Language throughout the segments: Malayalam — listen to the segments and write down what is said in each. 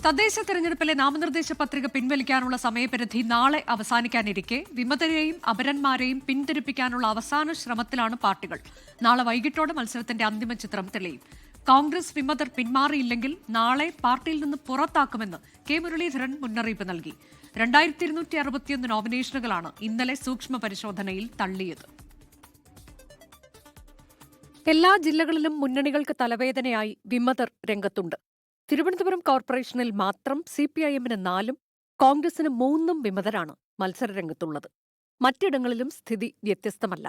തദ്ദേശ തെരഞ്ഞെടുപ്പിലെ നാമനിർദ്ദേശ പത്രിക പിൻവലിക്കാനുള്ള സമയപരിധി നാളെ അവസാനിക്കാനിരിക്കെ വിമതരെയും അപരന്മാരെയും പിന്തിരിപ്പിക്കാനുള്ള അവസാന ശ്രമത്തിലാണ് പാർട്ടികൾ. നാളെ വൈകിട്ടോടെ മത്സരത്തിന്റെ അന്തിമ ചിത്രം തെളിയും. കോൺഗ്രസ് വിമതർ പിന്മാറിയില്ലെങ്കിൽ നാളെ പാർട്ടിയിൽ നിന്ന് പുറത്താക്കുമെന്ന് കെ മുരളീധരൻ മുന്നറിയിപ്പ് നൽകി. 2261 നോമിനേഷനുകളാണ് ഇന്നലെ സൂക്ഷ്മ പരിശോധനയിൽ തള്ളിയത്. എല്ലാ ജില്ലകളിലും മുന്നണികൾക്ക് തലവേദനയായി വിമതർ രംഗത്തുണ്ട്. തിരുവനന്തപുരം കോർപ്പറേഷനിൽ മാത്രം CPIM-ന് 4-ഉം കോൺഗ്രസിന് 3-ഉം വിമതരാണ് മത്സരരംഗത്തുള്ളത്. മറ്റിടങ്ങളിലും സ്ഥിതി വ്യത്യസ്തമല്ല.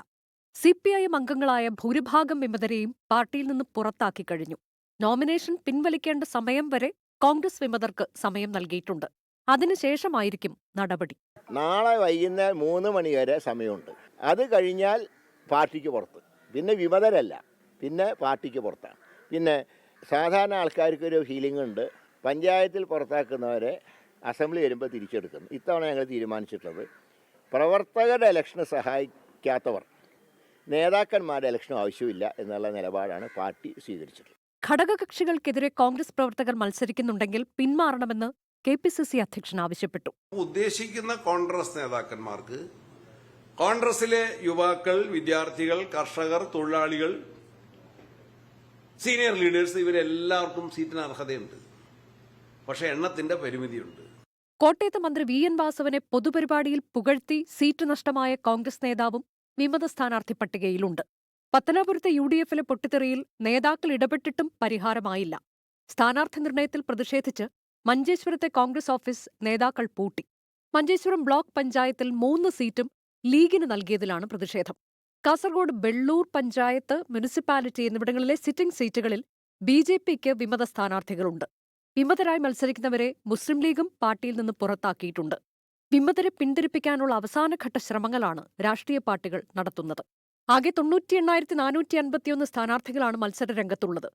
CPIM അംഗങ്ങളായ ഭൂരിഭാഗം വിമതരെയും പാർട്ടിയിൽ നിന്ന് പുറത്താക്കി കഴിഞ്ഞു. നോമിനേഷൻ പിൻവലിക്കേണ്ട സമയം വരെ കോൺഗ്രസ് വിമതർക്ക് സമയം നൽകിയിട്ടുണ്ട്. അതിനുശേഷമായിരിക്കും നടപടി. നാളെ വൈകുന്നേരം 3 മണി വരെ സമയമുണ്ട്. അത് കഴിഞ്ഞാൽ പാർട്ടിക്ക് പുറത്ത്. പിന്നെ വിമതരല്ല, പിന്നെ പാർട്ടിക്ക് പുറത്താണ്. പിന്നെ സാധാരണ ആൾക്കാർക്കൊരു ഫീലിംഗ് ഉണ്ട്, പഞ്ചായത്തിൽ പുറത്താക്കുന്നവരെ അസംബ്ലി വരുമ്പോൾ തിരിച്ചെടുക്കുന്നു. ഇത്തവണ ഞങ്ങൾ തീരുമാനിച്ചിട്ടുള്ളത് പ്രവർത്തകരുടെ ഇലക്ഷന് സഹായിക്കാത്തവർ നേതാക്കന്മാരുടെ ഇലക്ഷനും ആവശ്യമില്ല എന്നുള്ള നിലപാടാണ് പാർട്ടി സ്വീകരിച്ചിട്ടുള്ളത്. ഘടകകക്ഷികൾക്കെതിരെ കോൺഗ്രസ് പ്രവർത്തകർ മത്സരിക്കുന്നുണ്ടെങ്കിൽ പിന്മാറണമെന്ന് KPCC അധ്യക്ഷൻ ആവശ്യപ്പെട്ടു. ഉദ്ദേശിക്കുന്ന കോൺഗ്രസ് നേതാക്കന്മാർക്ക് കോൺഗ്രസിലെ യുവാക്കൾ, വിദ്യാർത്ഥികൾ, കർഷകർ, തൊഴിലാളികൾ, സീനിയർ ലീഡേഴ്സ് ഇവരെല്ലാവർക്കും സീറ്റിന് അർഹതയുണ്ട്. പക്ഷേ എണ്ണത്തിന്റെ പരിമിതിയുണ്ട്. കോട്ടയത്ത് മന്ത്രി VN വാസവനെ പൊതുപരിപാടിയിൽ പുകഴ്ത്തി സീറ്റ് നഷ്ടമായ കോൺഗ്രസ് നേതാവും വിമത സ്ഥാനാർത്ഥി പട്ടികയിലുണ്ട്. പത്തനാപുരത്തെ UDF-ലെ പൊട്ടിത്തെറിയിൽ നേതാക്കൾ ഇടപെട്ടിട്ടും പരിഹാരമായില്ല. സ്ഥാനാർത്ഥി നിർണയത്തിൽ പ്രതിഷേധിച്ച് മഞ്ചേശ്വരത്തെ കോൺഗ്രസ് ഓഫീസ് നേതാക്കൾ പൂട്ടി. മഞ്ചേശ്വരം ബ്ലോക്ക് പഞ്ചായത്തിൽ 3 സീറ്റും ലീഗിന് നൽകിയതിലാണ് പ്രതിഷേധം. കാസർഗോഡ് വെള്ളൂർ പഞ്ചായത്ത്, മുനിസിപ്പാലിറ്റി എന്നിവിടങ്ങളിലെ സിറ്റിംഗ് സീറ്റുകളിൽ BJP-ക്ക് വിമത സ്ഥാനാർത്ഥികളുണ്ട്. വിമതരായി മത്സരിക്കുന്നവരെ മുസ്ലിം ലീഗും പാർട്ടിയിൽ നിന്ന് പുറത്താക്കിയിട്ടുണ്ട്. വിമതരെ പിന്തിരിപ്പിക്കാനുള്ള അവസാനഘട്ട ശ്രമങ്ങളാണ് രാഷ്ട്രീയ പാർട്ടികൾ നടത്തുന്നത്. ആകെ 98,451 സ്ഥാനാർത്ഥികളാണ് മത്സരരംഗത്തുള്ളത്.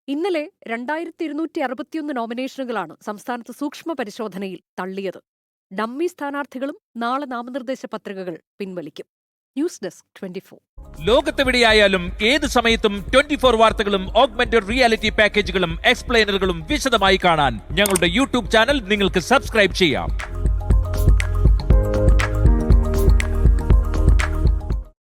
ഇന്നലെ 2261 നോമിനേഷനുകളാണ് സംസ്ഥാനത്ത് സൂക്ഷ്മ പരിശോധനയിൽ തള്ളിയത്. ഡമ്മി സ്ഥാനാർത്ഥികളും നാളെ നാമനിർദ്ദേശ പത്രികകൾ പിൻവലിക്കും. News desk 24. ലോകത്തെവിടെയായാലും ഏത് സമയത്തും 24 വാർത്തകളും ഓഗ്മെന്റഡ് റിയാലിറ്റി പാക്കേജുകളും എക്സ്പ്ലെയിനറുകളും വിശദമായി കാണാൻ ഞങ്ങളുടെ YouTube ചാനൽ നിങ്ങൾക്ക് സബ്സ്ക്രൈബ് ചെയ്യാം.